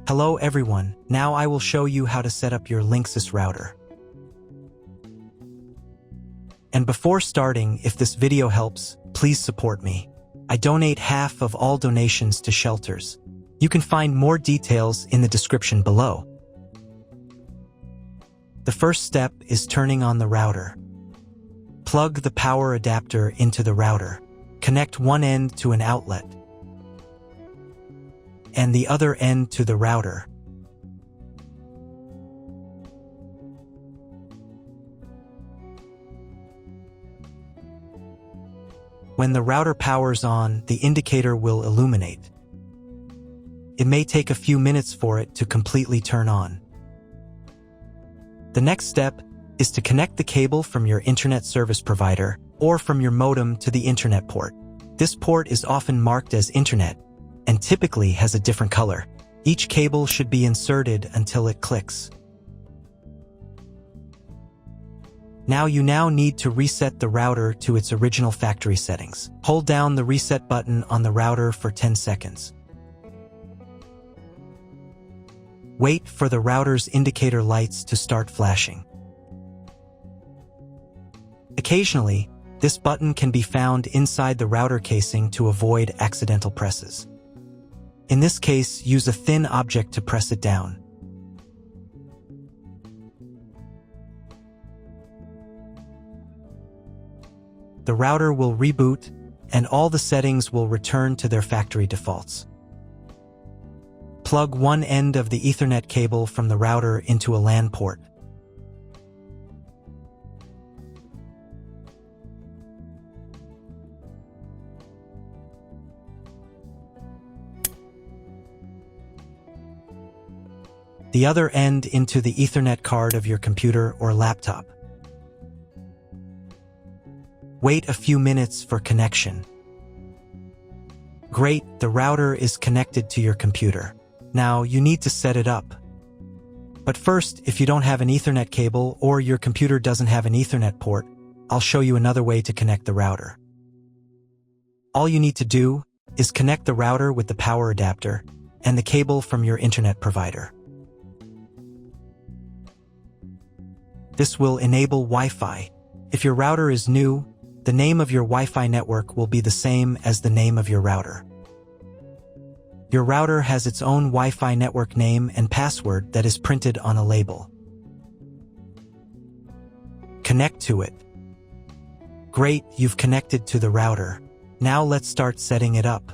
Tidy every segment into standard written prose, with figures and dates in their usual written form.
Hello everyone, now I will show you how to set up your Linksys router. And before starting, if this video helps, please support me. I donate half of all donations to shelters. You can find more details in the description below. The first step is turning on the router. Plug the power adapter into the router. Connect one end to an outlet and the other end to the router. When the router powers on, the indicator will illuminate. It may take a few minutes for it to completely turn on. The next step is to connect the cable from your internet service provider or from your modem to the internet port. This port is often marked as internet and typically has a different color. Each cable should be inserted until it clicks. You now need to reset the router to its original factory settings. Hold down the reset button on the router for 10 seconds. Wait for the router's indicator lights to start flashing. Occasionally, this button can be found inside the router casing to avoid accidental presses. In this case, use a thin object to press it down. The router will reboot, and all the settings will return to their factory defaults. Plug one end of the Ethernet cable from the router into a LAN port. The other end into the Ethernet card of your computer or laptop. Wait a few minutes for connection. Great, the router is connected to your computer. Now you need to set it up. But first, if you don't have an Ethernet cable or your computer doesn't have an Ethernet port, I'll show you another way to connect the router. All you need to do is connect the router with the power adapter and the cable from your internet provider. This will enable Wi-Fi. If your router is new, the name of your Wi-Fi network will be the same as the name of your router. Your router has its own Wi-Fi network name and password that is printed on a label. Connect to it. Great, you've connected to the router. Now let's start setting it up.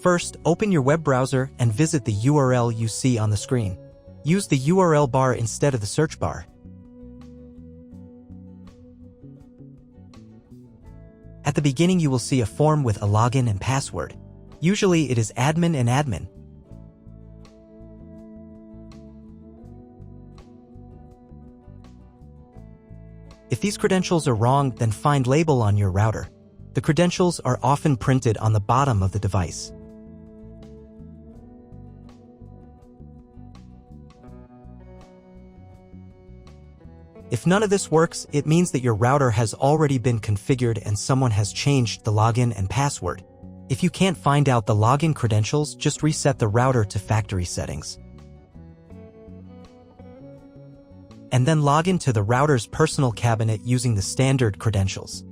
First, open your web browser and visit the URL you see on the screen. Use the URL bar instead of the search bar. At the beginning, you will see a form with a login and password. Usually it is admin and admin. If these credentials are wrong, then find label on your router. The credentials are often printed on the bottom of the device. If none of this works, it means that your router has already been configured and someone has changed the login and password. If you can't find out the login credentials, just reset the router to factory settings. And then log into the router's personal cabinet using the standard credentials.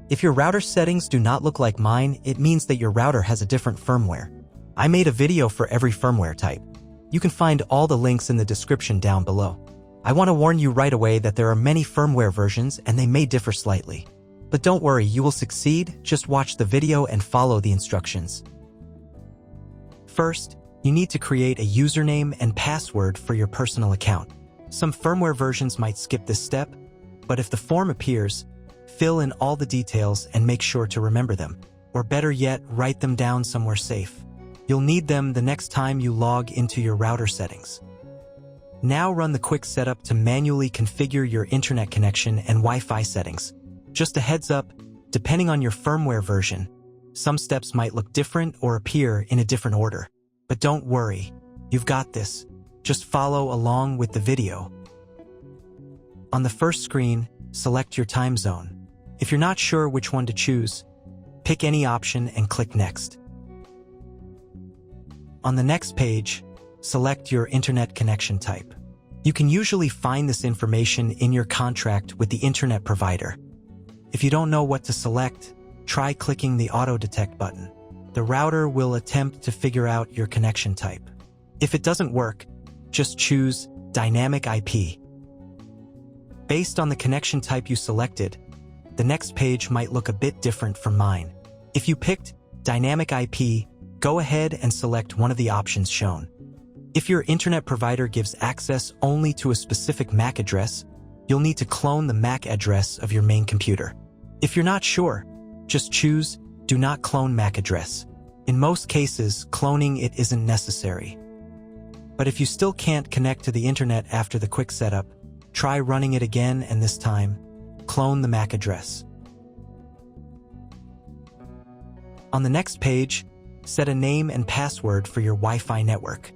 If your router settings do not look like mine, it means that your router has a different firmware. I made a video for every firmware type. You can find all the links in the description down below. I want to warn you right away that there are many firmware versions and they may differ slightly. But don't worry, you will succeed, just watch the video and follow the instructions. First, you need to create a username and password for your personal account. Some firmware versions might skip this step, but if the form appears, fill in all the details and make sure to remember them. Or better yet, write them down somewhere safe. You'll need them the next time you log into your router settings. Now run the quick setup to manually configure your internet connection and Wi-Fi settings. Just a heads up, depending on your firmware version, some steps might look different or appear in a different order. But don't worry, you've got this. Just follow along with the video. On the first screen, select your time zone. If you're not sure which one to choose, pick any option and click Next. On the next page, select your internet connection type. You can usually find this information in your contract with the internet provider. If you don't know what to select, try clicking the Auto Detect button. The router will attempt to figure out your connection type. If it doesn't work, just choose Dynamic IP. Based on the connection type you selected, the next page might look a bit different from mine. If you picked Dynamic IP, go ahead and select one of the options shown. If your internet provider gives access only to a specific MAC address, you'll need to clone the MAC address of your main computer. If you're not sure, just choose Do Not Clone MAC Address. In most cases, cloning it isn't necessary. But if you still can't connect to the internet after the quick setup, try running it again, and this time, clone the MAC address. On the next page, set a name and password for your Wi-Fi network.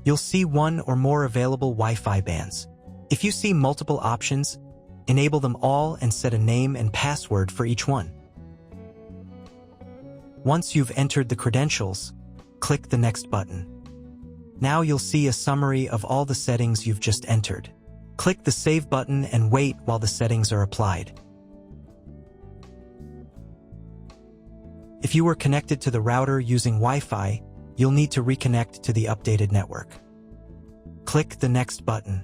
You'll see one or more available Wi-Fi bands. If you see multiple options, enable them all and set a name and password for each one. Once you've entered the credentials, click the Next button. Now you'll see a summary of all the settings you've just entered. Click the Save button and wait while the settings are applied. If you were connected to the router using Wi-Fi, you'll need to reconnect to the updated network. Click the Next button.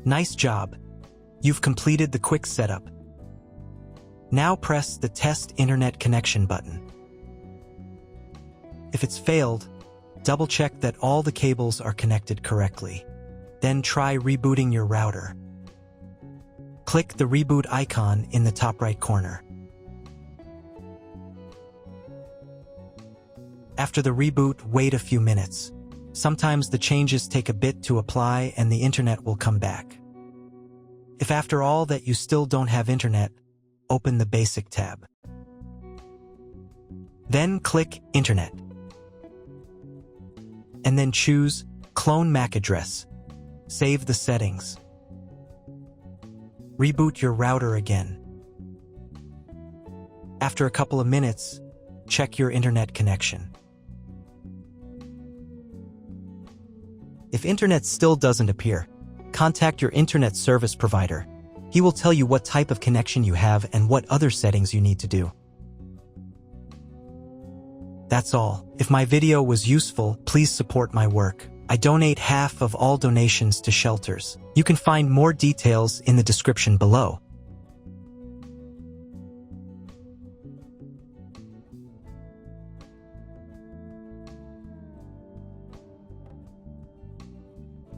Nice job! You've completed the quick setup. Now press the Test Internet Connection button. If it's failed, double-check that all the cables are connected correctly. Then try rebooting your router. Click the reboot icon in the top right corner. After the reboot, wait a few minutes. Sometimes the changes take a bit to apply and the internet will come back. If after all that you still don't have internet, open the Basic tab. Then click Internet. And then choose Clone MAC Address. Save the settings. Reboot your router again. After a couple of minutes, check your internet connection. If internet still doesn't appear, contact your internet service provider. He will tell you what type of connection you have and what other settings you need to do. That's all. If my video was useful, please support my work. I donate half of all donations to shelters. You can find more details in the description below.